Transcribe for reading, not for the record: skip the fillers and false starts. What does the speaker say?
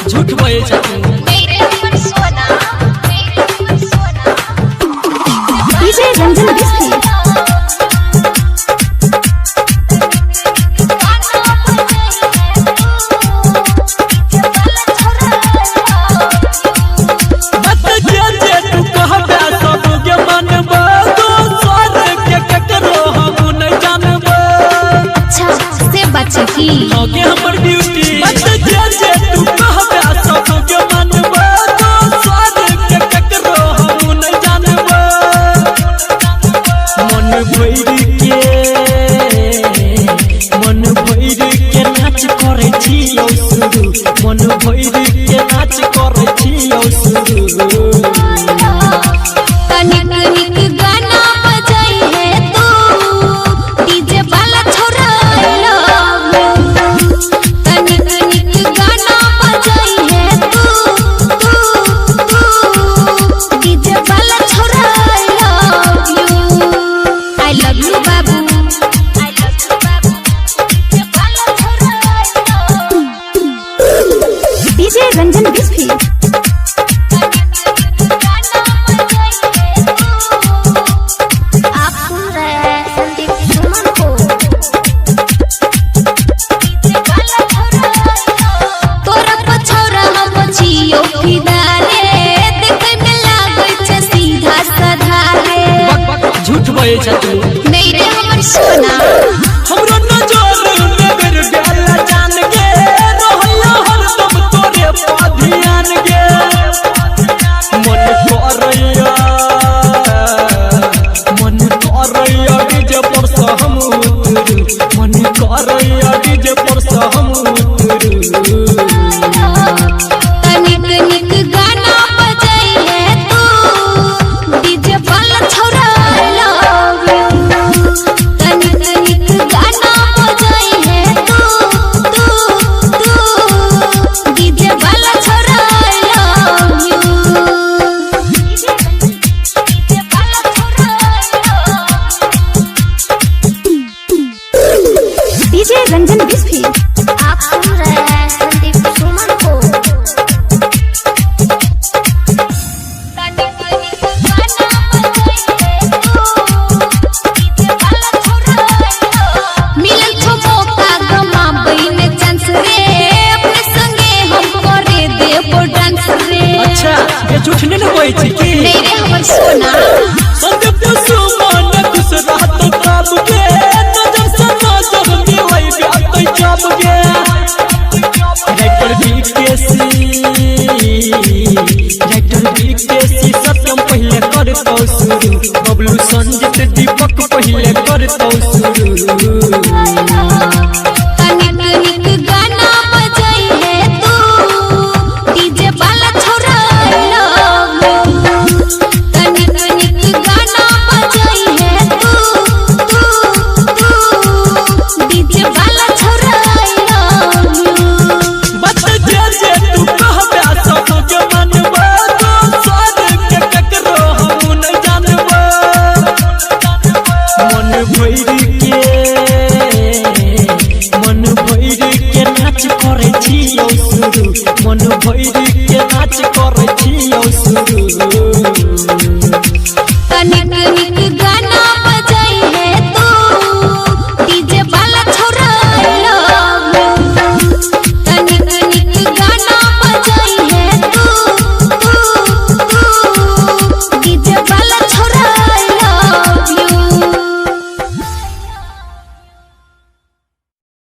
झूठ बोले जाते डीजे रंजन बिस्की आगे हमर ड्यूटी मत जे तू कहबे सब के मानबो तो स्वाद के ककरो हम नहीं जानबो मन भइर के नाच करे छियौ शुरू मन भइर के नाच करे छियौ शुरू रंजन बिस्की आप सुन रहे हैं संदीप सुमन को। तोरा पछौरा हम छियौ फिदारे देखे में लागै छै सीधा साधा रे झूठ बोले जाते नहीं रे हमर सोना हमरो नजर में गर गला जान के रहला हरदम तोरे ध्यान गे मन करैया डीजे पर से हम उतरू मन करैया डीजे पर से हम उतरू तनिक निक गाना बजाई है तू डीजे वाला छोरा लव यू तनिक निक गाना बजाई है तू डीजे वाला छोरा लव यू डीजे रंजन बिस्की आप सुन रहे हैं संदीप सुमन को। मिलन छो मौका गमा बहिने चांस रे अपने संगे हम करे देबो डांस रे अच्छा ये झूठ नहीं बोलै छी की नहीं रे हमर सोना संदीप सुमन खुश रहत कब के नजर से नजर मिलै जातै जब गे राइटर बीकेसी सत्यम पहले करतौ शुरू बबलू संजीत दीपक पहले करतौ शुरू तनिक निक गाना बजाई है तू डीजे वाला छोरा लव यू तनिक निक गाना बजाई है तू डीजे वाला छोरा लव यू बत जे तू कहबे सब के मानबो तो स्वाद के ककरो हम नहीं जानबो मन भइर के नाच करे छियौ शुरू मन भइर के नाच करे छियौ शुरू